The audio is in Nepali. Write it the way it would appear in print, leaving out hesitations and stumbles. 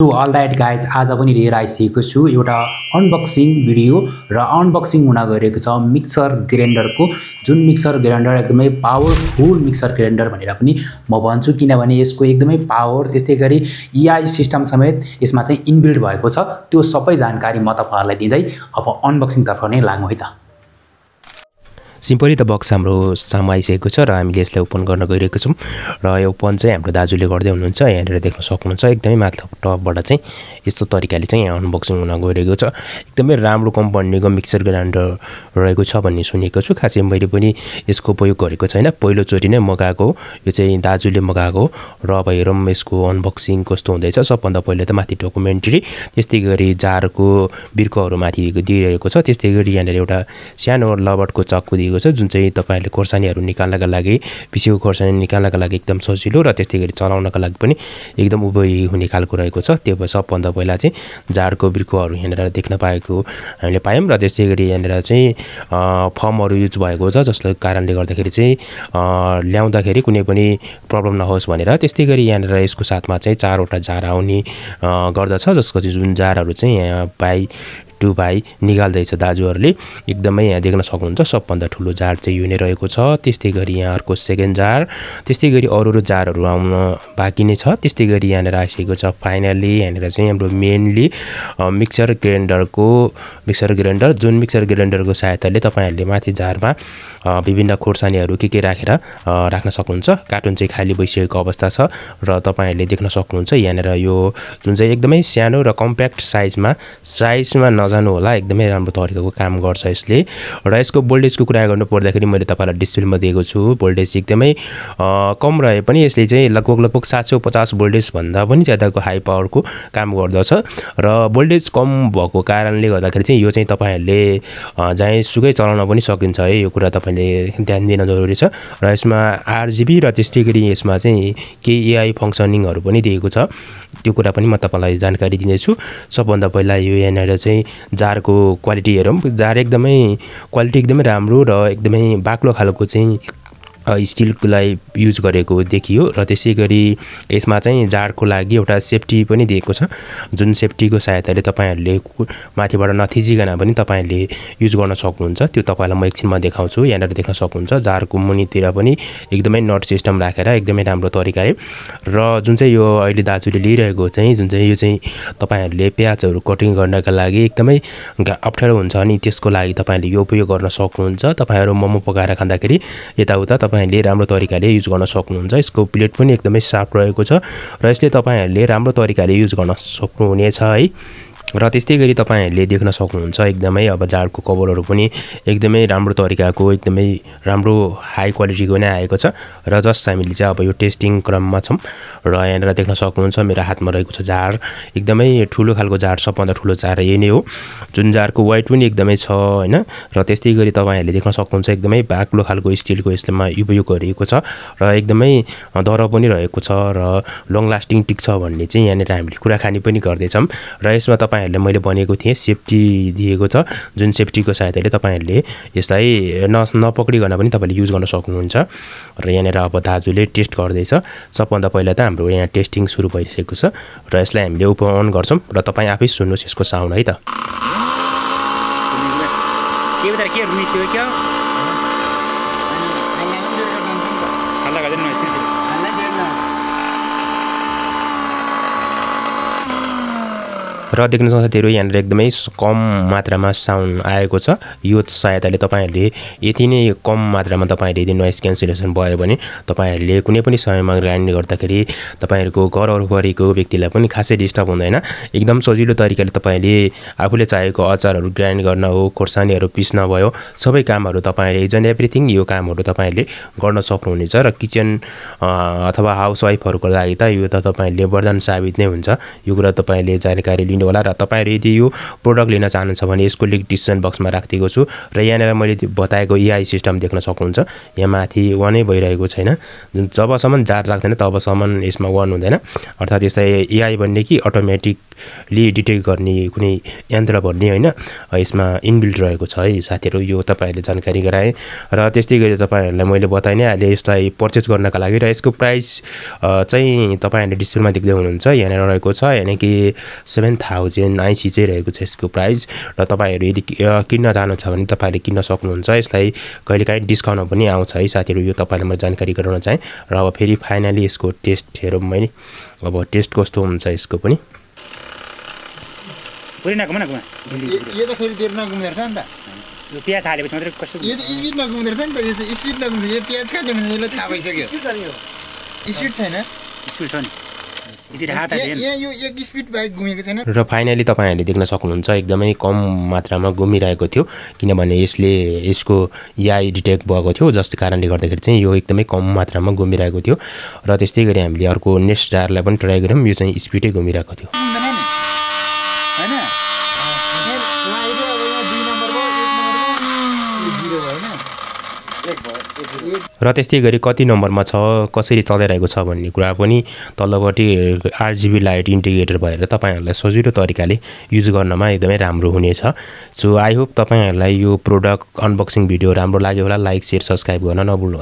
सो अलराइट गाइज आज पनि लिएर आइसकेको छु एउटा अनबक्सिङ भिडियो र अनबक्सिङ हुन गइरहेको छ मिक्सर ग्राइन्डरको जुन मिक्सर ग्राइन्डर एकदमै पावरफुल मिक्सर ग्राइन्डर भनेर पनि म भन्छु किनभने यसको एकदमै पावर त्यस्तै गरी EI सिस्टम समेत यसमा चाहिँ इनबिल्ट भएको छ त्यो सबै जानकारी म तपाईहरुलाई दिँदै अब अनबक्सिङ तर्फ नै लागौं है त सिम्पली त बक्स हाम्रो सामु आइसकेको छ र हामीले यसलाई ओपन गर्न गइरहेको छौं र यो ओपन चाहिँ हाम्रो दाजुले गर्दै हुनुहुन्छ यहाँनिर देख्न सक्नुहुन्छ एकदमै माथि टपबाट चाहिँ यस्तो तरिकाले चाहिँ यहाँ अनबक्सिङ हुन गइरहेको छ एकदमै राम्रो कम्पनीको मिक्सर ग्राइन्डर रहेको छ भन्ने सुनेको छु खासै मैले पनि यसको उपयोग गरेको छैन पहिलो चोटी नै मगाएको यो चाहिँ दाजुले मगाएको र अब हेरौं यसको अनबक्सिङ कस्तो हुँदैछ सबभन्दा पहिले त माथि डकुमेन्टरी त्यस्तै गरी जारको बिर्कोहरु माथि दिइरहेको छ त्यस्तै गरी यहाँनिर एउटा सानो लबटको चक्कु दिएको छ जुन चाहिँ तपाईहरुले खोर्सानीहरु निकाल्नका लागि पिसेको खोर्सानी निकाल्नका लागि एकदम सजिलो र त्यस्तै गरी चलाउनका लागि पनि एकदम उपयोगी हुने खालको रहेको छ त्यो भए सबभन्दा पहिला चाहिँ जारको बिर्कोहरु यहाँनिर देख्न पाएको हामीले पायौं र त्यस्तै गरी यहाँनिर चाहिँ फर्महरु युज भएको छ जसले कारणले गर्दाखेरि चाहिँ ल्याउँदाखेरि कुनै पनि प्रब्लम नहोस् भनेर त्यस्तै गरी यहाँनिर यसको साथमा चाहिँ 4 वटा जार आउने गर्दछ जसको जुन जारहरु चाहिँ यहाँ बाइ 2 भाइ निकाल्दैछ दाजुहरुले एकदमै यहाँ देख्न सक्नुहुन्छ सबभन्दा ठूलो जार चाहिँ यो नै रहेको छ त्यस्तै गरी यहाँ अर्को सेकेन्ड जार त्यस्तै गरी अरु जारहरु आउन बाँकी नै छ त्यस्तै गरी यहाँनिर आइसकेको छ फाइनली यहाँनिर चाहिँ हाम्रो मेनली मिक्सर ग्राइन्डर जुन मिक्सर ग्राइन्डरको सहायताले तपाईहरुले माथि जारमा विभिन्न खोर्सानीहरु के राखेर राख्न सक्नुहुन्छ कार्टुन चाहिँ खाली भइसकेको अवस्था छ र तपाईहरुले देख्न सक्नुहुन्छ यहाँनिर यो जुन चाहिँ एकदमै सानो र कम्प्याक्ट साइजमा नजानु होला एकदमै राम्रो तरिकाको काम गर्छ यसले र यसको भोल्टेजको कुरा गर्नु पर्दाखेरि मैले तपाईहरुलाई डिस्प्लेमा दिएको छु भोल्टेज एकदमै कम रहे पनि यसले चाहिँ लगभग 750 भोल्टेज भन्दा पनि ज्यादाको हाई पावरको काम गर्दछ र भोल्टेज कम भएको कारणले गर्दाखेरि चाहिँ यो चाहिँ तपाईहरुले जहाँ सुकै चलाउन पनि सकिन्छ है यो कुरा तपाईले ध्यान दिन जरुरी छ र यसमा RGB र त्यस्तै गरी यसमा चाहिँ के AI फंक्सनिङहरु पनि दिएको छ त्यो कुरा पनि म तपाईलाई जानकारी दिनेछु सबभन्दा पहिला यो यहाँनिर चाहिँ जारको क्वालिटी हेरौं जार क्वालिटी एकदमै राम्रो र एकदमै बाक्लो खालको चाहिँ स्टिललाई युज गरेको देखियो र त्यसै गरी यसमा चाहिँ जारको लागि एउटा सेफ्टी पनि दिएको छ जुन सेफ्टीको सहायताले तपाईहरुले माथिबाट नथिजिकन पनि तपाईहरुले युज गर्न सक्नुहुन्छ त्यो तपाईलाई म एकछिनमा देखाउँछु यहाँनिर देख्न सक्नुहुन्छ जारको मुनितिर पनि एकदमै नट सिस्टम राखेर एकदमै राम्रो तरिकाले र जुन चाहिँ यो अहिले दाजुले लिइरहेको चाहिँ जुन चाहिँ यो चाहिँ तपाईहरुले प्याजहरु कटिङ गर्नका लागि एकदमै अप्ठ्यारो हुन्छ अनि त्यसको लागि तपाईहरुले यो उपयोग गर्न सक्नुहुन्छ तपाईहरु मोमो पकाएर खाँदाखेरि यताउता तपाईहरुले राम्रो तरिकाले युज गर्न सक्नुहुन्छ यसको प्लेट पनि एकदमै शार्प रहेको छ र यसले तपाईहरुले राम्रो तरिकाले युज गर्न सक्नुहुनेछ है र त्यस्तै गरी तपाईहरुले देख्न सक्नुहुन्छ एकदमै अब जारको कभरहरु पनि एकदमै राम्रो तरिकाको एकदमै राम्रो हाई क्वालिटीको नै आएको छ र जस्ट हामीले चाहिँ अब यो टेस्टिङ क्रममा छौं र यहाँनिर देख्न सक्नुहुन्छ मेरो हातमा रहेको छ जार एकदमै ठूलो खालको जार सबभन्दा ठूलो जार यही नै हो जुन जारको वेट पनि एकदमै छ हैन र त्यस्तै गरी तपाईहरुले देख्न सक्नुहुन्छ एकदमै बाक्लो खालको स्टिलको यसमा उपयोग गरिएको छ र एकदमै दरो पनि रहेको छ र लङ लास्टिङ टिक्छ भन्ने चाहिँ यहाँनिर हामीले कुराकानी पनि गर्दै छौं र यसमा तपाईहरुले मैले भनेको थिए सेफ्टी दिएको छ जुन सेफ्टीको सहायताले तपाईहरुले यसलाई नपक्डिकन पनि तपाईले युज गर्न सक्नुहुन्छ र यहाँनिर अब दाजुले टेस्ट गर्दै छ सबभन्दा पहिला त हाम्रो यहाँ टेस्टिङ सुरु भइसकेको छ र यसलाई हामीले ओपन गर्छौं र तपाई आफै सुन्नुस् यसको साउन्ड है त के बता के रुनी थियो क्या हल्ला गर्दैन नोइज के र देख्न सक्नुहुन्छ यहाँनिर एकदमै कम मात्रामा साउन्ड आएको छ यो सहायताले तपाईहरुले यति नै कम मात्रामा तपाईहरुले यदि नोइज क्यान्सलेसन भयो भने तपाईहरुले कुनै पनि समयमा ग्राइन्ड गर्दाखेरि तपाईहरुको घर वरिपरिको व्यक्तिलाई पनि खासै डिस्टर्ब हुँदैन एकदम सजिलो तरिकाले तपाईले आफूले चाहेको अचारहरु ग्राइन्ड गर्न हो खोर्सानीहरु पिस्न भयो सबै कामहरु तपाईले एजन एभ्रीथिङ यो कामहरु तपाईले गर्न सक्नुहुनेछ र किचन अथवा हाउसवाइफहरुको लागि त यो त तपाईले वरदान साबित नै हुन्छ यो कुरा तपाईले जानकारी लिनु होला र तपाईहरु यदि यो प्रोडक्ट लिन चाहनुहुन्छ भने यसको लिंक डिस्क्रिप्सन बक्समा राखिदिएको छु र यहाँनिर मैले बताएको EI सिस्टम देख्न सक्नुहुन्छ यहाँ माथि वनै भइरहेको छैन जबसम्म जार राख्दैन तबसम्म यसमा वन हुँदैन अर्थात यसलाई EI भन्ने कि अटोमेटिक क्विकली डिटेक्ट गर्ने कुनै यन्त्र भन्ने होइन यसमा इनबिल्ट रहेको छ है साथीहरू। यो तपाईँहरूले जानकारी गराएँ र त्यस्तै गरी तपाईँहरूलाई मैले बताइ नै हालेँ यसलाई पर्चेस गर्नका लागि। र यसको प्राइस चाहिँ तपाईँहरूले डिस्प्लेमा देख्दै हुनुहुन्छ यहाँनिर रहेको छ, यानि कि 7000 आइसी चाहिँ रहेको छ यसको प्राइस। र तपाईँहरू यदि किन्न चाहनुहुन्छ भने तपाईँहरूले किन्न सक्नुहुन्छ। यसलाई कहिलेकाहीँ डिस्काउन्टमा पनि आउँछ है साथीहरू, यो तपाईँलाई म जानकारी गराउन चाहेँ। र अब फेरि फाइनली यसको टेस्ट हेरौँ मैले, अब टेस्ट कस्तो हुन्छ यसको पनि। यो त फेरि देर नघुम्दो रहेछ नि त, यो प्याज हालेपछि मात्रै कस्तो यो त स्पिड नघुम्दो रहेछ नि त, यो चाहिँ स्पिड नघुम्दो। यो प्याज काट्यो भने यसलाई थाहा भइसक्यो स्पिड छैन, स्पिड छ नि यसरी हात हाल्दैन। यहाँ यो एक स्पिड बाइक घुमेको छैन। र फाइनली तपाईँहरूले देख्न सक्नुहुन्छ एकदमै कम मात्रामा घुमिरहेको थियो, किनभने यसको एआई डिटेक्ट भएको थियो, जसको कारणले गर्दाखेरि चाहिँ यो एकदमै कम मात्रामा घुमिरहेको थियो। र त्यस्तै गरी हामीले अर्को नेक्स्ट टायरलाई पनि ट्राई गऱ्यौँ, यो चाहिँ स्पिडै घुमिरहेको थियो। र त्यस्तै गरी कति नम्बरमा छ, कसरी चलाइरहेको छ भन्ने कुरा पनि तल्लोपट्टि RGB लाइट इन्डिकेटर भएर तपाईँहरूलाई सजिलो तरिकाले युज गर्नमा एकदमै राम्रो हुनेछ। सो आई होप तपाईँहरूलाई यो प्रोडक्ट अनबक्सिङ भिडियो राम्रो लाग्यो होला। लाइक, सेयर, सब्सक्राइब गर्न नभुल्नु होला।